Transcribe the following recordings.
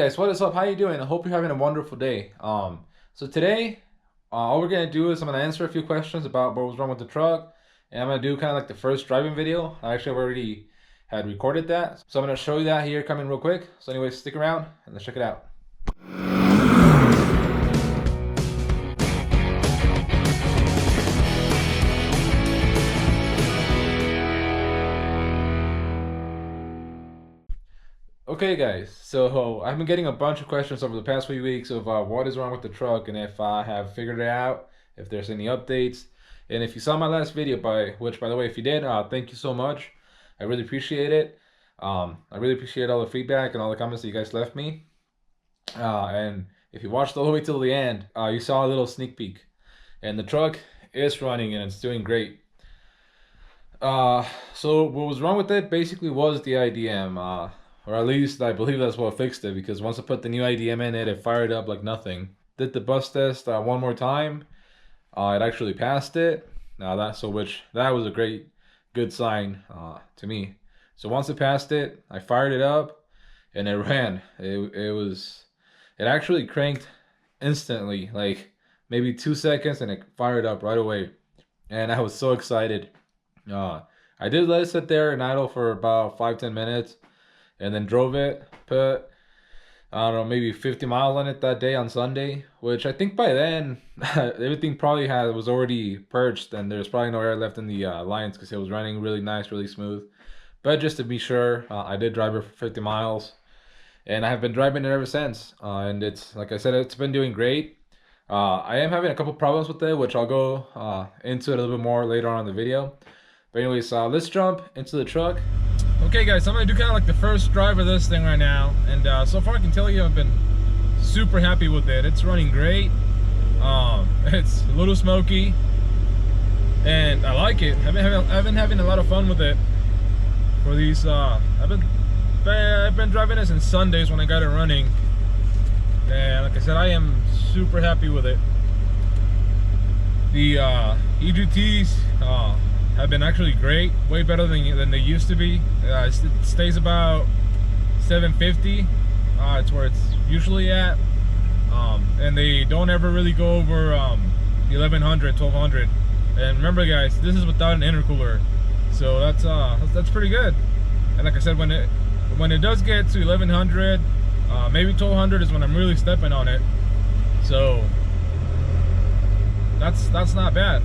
Hey guys, what is up? How you doing? I hope you're having a wonderful day. So today, all we're gonna do is I'm gonna answer a few questions about what was wrong with the truck, and I'm gonna do kind of like the first driving video. I actually already had recorded that, so I'm gonna show you that here coming real quick. So anyways, stick around and let's check it out. Okay guys, so I've been getting a bunch of questions over the past few weeks of what is wrong with the truck and if I have figured it out, if there's any updates. And if you saw my last video, by the way, if you did, thank you so much. I really appreciate it. I really appreciate all the feedback and all the comments that you guys left me. And if you watched all the way till the end, you saw a little sneak peek. And the truck is running and it's doing great. So what was wrong with it basically was the IDM. Or at least I believe that's what fixed it, because once I put the new IDM in it fired up like nothing. Did the bus test one more time. It actually passed it. That was a good sign to me. So once it passed it, I fired it up and it ran. It actually cranked instantly, like maybe 2 seconds, and it fired up right away. And I was so excited. I did let it sit there and idle for about 5-10 minutes. And then drove it, put, I don't know, maybe 50 miles on it that day on Sunday, which I think by then, everything probably was already purged and there's probably no air left in the lines because it was running really nice, really smooth. But just to be sure, I did drive it for 50 miles and I have been driving it ever since. And it's, like I said, it's been doing great. I am having a couple problems with it, which I'll go into it a little bit more later on in the video. But anyways, let's jump into the truck. Okay guys, so I'm going to do kind of like the first drive of this thing right now, and so far I can tell you I've been super happy with it. It's running great. It's a little smoky and I like it. I've been having a lot of fun with it for these I've been driving it since Sundays when I got it running, and like I said, I am super happy with it. The EGTs have been actually great, way better than they used to be. It stays about 750. It's where it's usually at, and they don't ever really go over 1100, 1200. And remember, guys, this is without an intercooler, so that's pretty good. And like I said, when it does get to 1100, maybe 1200 is when I'm really stepping on it. So that's not bad.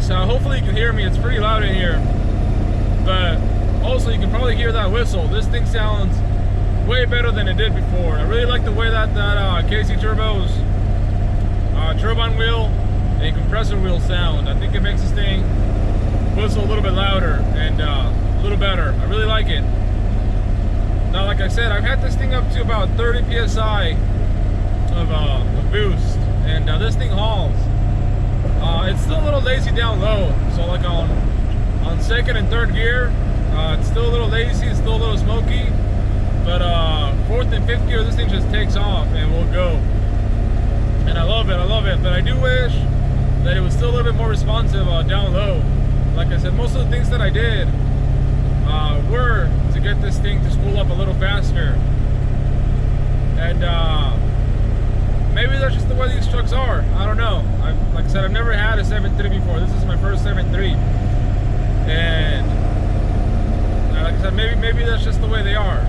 Hopefully you can hear me. It's pretty loud in here, but also you can probably hear that whistle. This thing sounds way better than it did before. I really like the way that KC Turbo's turbine wheel and compressor wheel sound. I think it makes this thing whistle a little bit louder and a little better. I really like it. Now, like I said, I've had this thing up to about 30 psi of boost, and this thing hauls. It's still a little lazy down low, so like on second and third gear, it's still a little lazy, it's still a little smoky, but fourth and fifth gear, this thing just takes off and we'll go. And I love it, but I do wish that it was still a little bit more responsive down low. Like I said, most of the things that I did were to get this thing to spool up a little faster. And maybe that's just the way these trucks are. I don't know. Like I said, I've never had a 7.3 before. This is my first 7.3, and like I said, maybe that's just the way they are.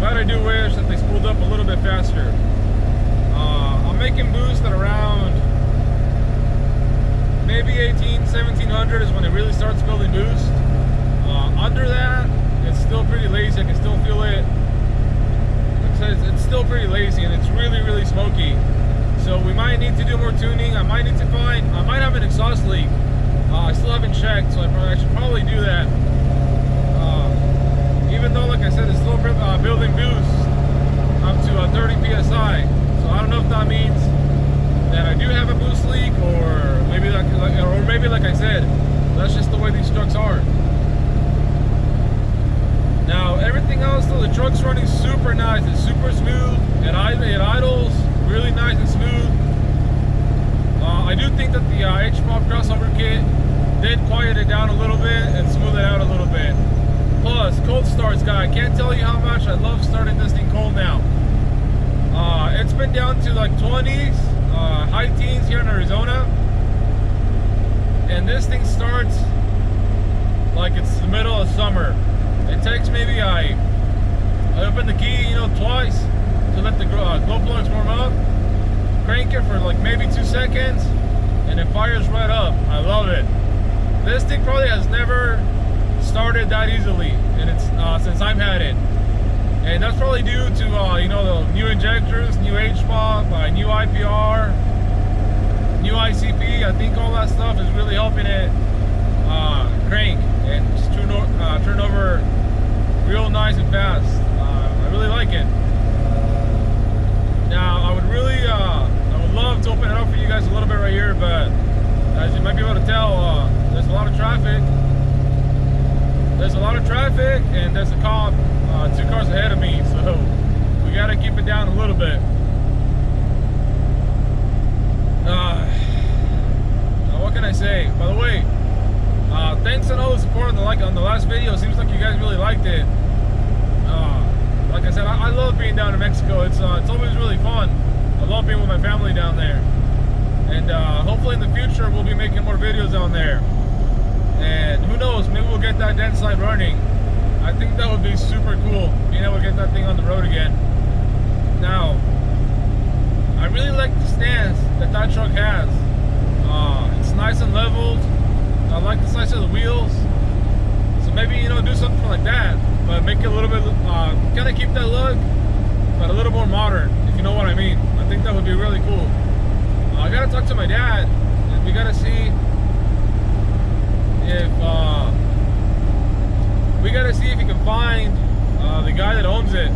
But I do wish that they spooled up a little bit faster. I'm making boost at around maybe 1700 is when it really starts building boost. Under that, it's still pretty lazy. I can still feel it. Like I said, it's still pretty lazy, and it's really smoky. So we might need to do more tuning. I might have an exhaust leak. I still haven't checked, so I should probably do that. Even though, like I said, it's still building boost up to 30 psi. So I don't know if that these trucks are. Now everything else though, the truck's running super nice. It's super smooth. It idles really nice and smooth. I do think that the H-Pop crossover kit did quiet it down a little bit and smooth it out a little bit. Plus, cold starts, guy. I can't tell you how much I love starting this thing cold now. It's been down to like 20s, high teens here in Arizona. And this thing starts like it's the middle of summer. It takes maybe, I open the key, you know, twice to let the glow plugs warm up. Crank it for like maybe 2 seconds and it fires right up. I love it. This thing probably has never started that easily, and it's since I've had it. And that's probably due to you know, the new injectors, new HPOP, new IPR, new ICP. I think all that stuff is really helping it crank and just turn over real nice and fast. I really like it. Now I would really I would love to open it up for you guys a little bit right here, but as you might be able to tell, there's a lot of traffic. There's a lot of traffic, and there's a cop 2 cars ahead of me, so we gotta keep it down a little bit. Now what can I say? By the way, thanks on all the support on the last video. Seems like you guys really liked it. Like I said, I love being down in Mexico. It's always really fun. I love being with my family down there, and hopefully in the future we'll be making more videos down there. And who knows, maybe we'll get that den slide running. I think that would be super cool, being able to get that thing on the road again. Now, I really like the stance that truck has. It's nice and leveled. I like the size of the wheels. So maybe, you know, do something like that, but make it a little bit, kind of keep that look, but a little more modern, if you know what I mean. I think that would be really cool. I gotta talk to my dad, and we gotta see if he can find the guy that owns it,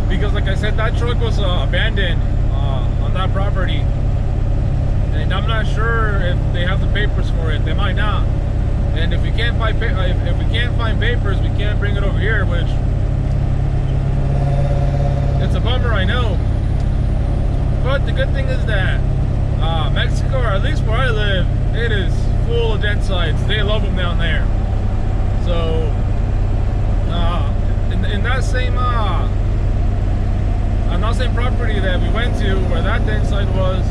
because like I said, that truck was abandoned on that property, and I'm not sure if they have the papers for it. They might not, and if we can't find papers, we can't bring it over here, which it's a bummer, I know. But the good thing is that Mexico, or at least where I live, it is full of den sites. They love them down there. So in that same on that same property that we went to, where that den site was,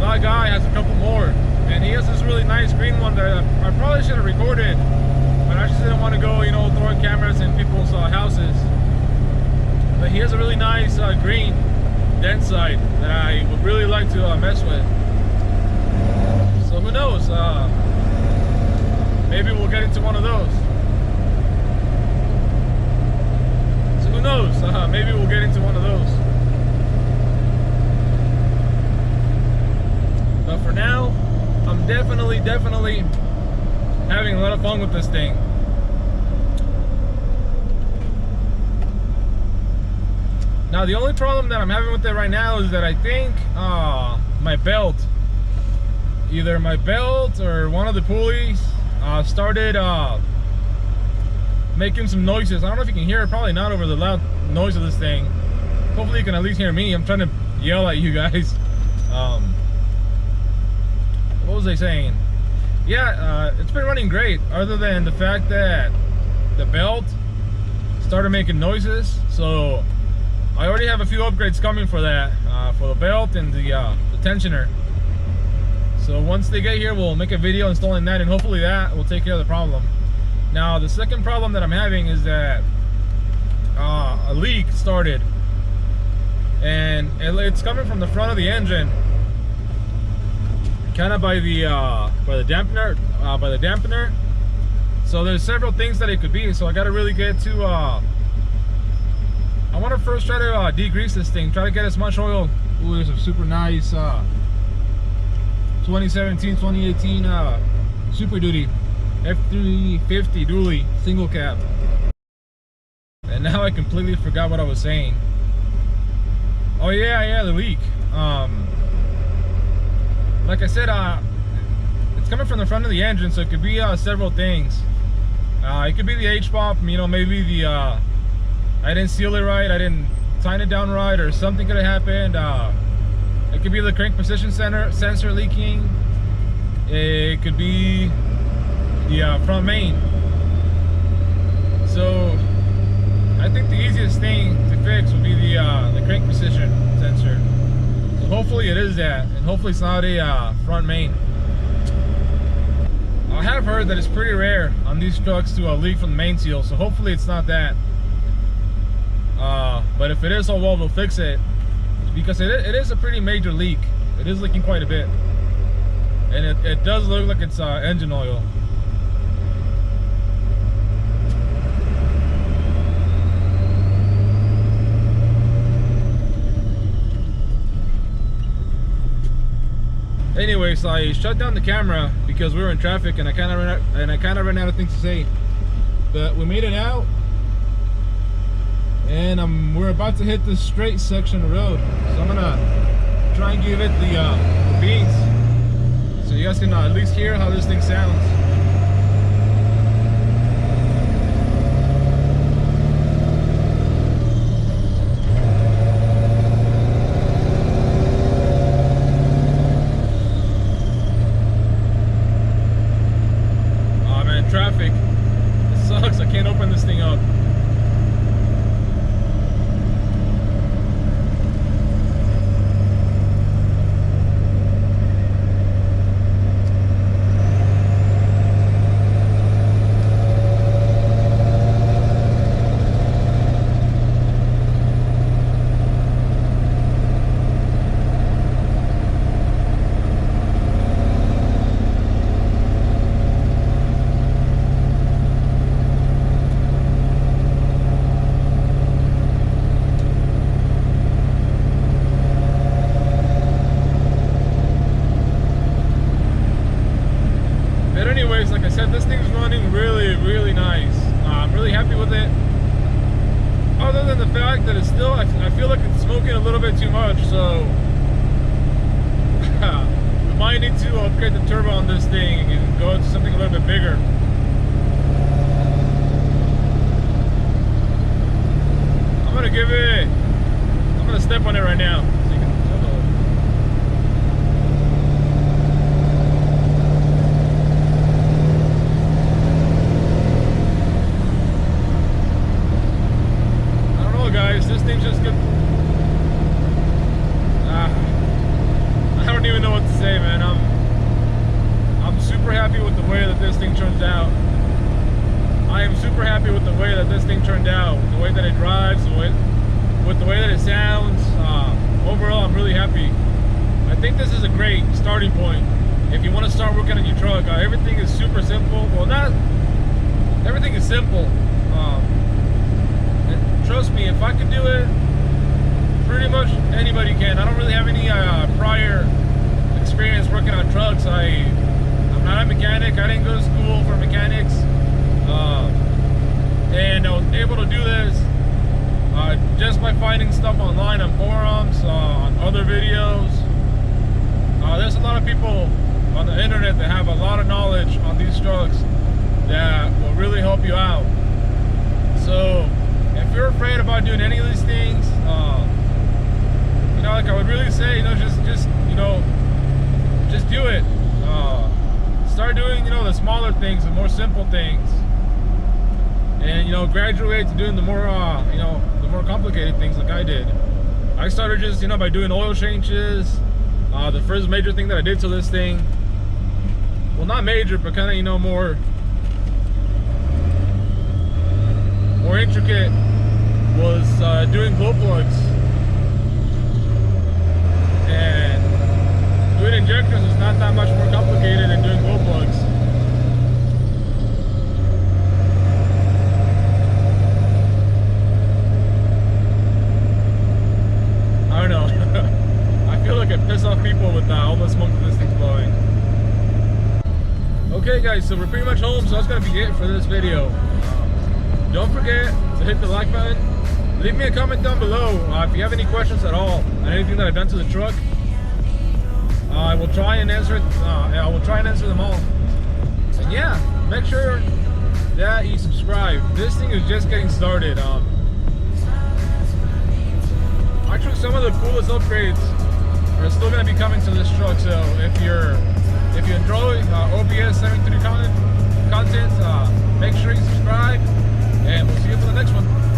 that guy has a couple more, and he has this really nice green one that I probably should have recorded, but I just didn't want to go, you know, throwing cameras in people's houses. But he has a really nice green den site that I would really like to mess with. So who knows, maybe we'll get into one of those. So who knows, maybe we'll get into one of those. But for now, I'm definitely having a lot of fun with this thing. Now the only problem that I'm having with it right now is that I think my belt, either my belt or one of the pulleys started making some noises. I don't know if you can hear it, probably not over the loud noise of this thing. Hopefully you can at least hear me. I'm trying to yell at you guys. What was I saying? Yeah, it's been running great, other than the fact that the belt started making noises. So I already have a few upgrades coming for that, for the belt and the tensioner. So once they get here, we'll make a video installing that, and hopefully that will take care of the problem. Now the second problem that I'm having is that a leak started, and it's coming from the front of the engine, kind of by the dampener. So there's several things that it could be. So I got to really get to. I want to first try to degrease this thing. Try to get as much oil. Ooh, there's a super nice 2017, 2018 Super Duty F350 dually single cab. And now I completely forgot what I was saying. Oh yeah, the leak. Like I said, it's coming from the front of the engine, so it could be several things. It could be the H-pop, you know, maybe the I didn't seal it right, I didn't tighten it down right, or something could have happened. It could be the crank position sensor leaking. It could be the front main. So I think the easiest thing to fix would be the crank position sensor. So hopefully it is that, and hopefully it's not a front main. I have heard that it's pretty rare on these trucks to leak from the main seal, so hopefully it's not that. But if it is, oh well, we'll fix it, because it is a pretty major leak. It is leaking quite a bit, and it does look like it's engine oil. Anyways, I shut down the camera because we were in traffic, and I kind of ran out of things to say. But we made it out, and we're about to hit this straight section of road. So I'm gonna try and give it the beats, so you guys can at least hear how this thing sounds. Traffic. It sucks. I can't open this thing up. Like I said, this thing's running really nice. I'm really happy with it, other than the fact that it's still, I feel like it's smoking a little bit too much, so we might need to upgrade the turbo on this thing and go into something a little bit bigger. I'm gonna step on it right now. Guys, this thing's just good. I don't even know what to say, man. I'm super happy with the way that this thing turns out. I am super happy with the way that this thing turned out, the way that it drives, with the way that it sounds. Overall, I'm really happy. I think this is a great starting point if you want to start working on your truck. Everything is super simple. Well, not everything is simple. Trust me, if I could do it, pretty much anybody can. I don't really have any prior experience working on trucks. I'm not a mechanic. I didn't go to school for mechanics. And I was able to do this just by finding stuff online on forums, on other videos. There's a lot of people on the internet that have a lot of knowledge on these trucks that will really help you out. So if you're afraid about doing any of these things, you know, like I would really say, you know, just do it. Start doing, you know, the smaller things, the more simple things, and you know, graduate to doing the more, you know, the more complicated things like I did. I started just, you know, by doing oil changes. The first major thing that I did to this thing, well, not major, but kind of, you know, more intricate, was doing glow plugs. And doing injectors is not that much more complicated than doing glow plugs. I don't know. I feel like I piss off people with all the smoke that this thing's blowing. Okay guys, so we're pretty much home, so that's gonna be it for this video. Don't forget to hit the like button. Leave me a comment down below if you have any questions at all on anything that I've done to the truck. I will try and answer it. I will try and answer them all. And yeah, make sure that you subscribe. This thing is just getting started. Actually, some of the coolest upgrades are still going to be coming to this truck. So if you enjoy OBS 7.3 content, make sure you subscribe, and we'll see you for the next one.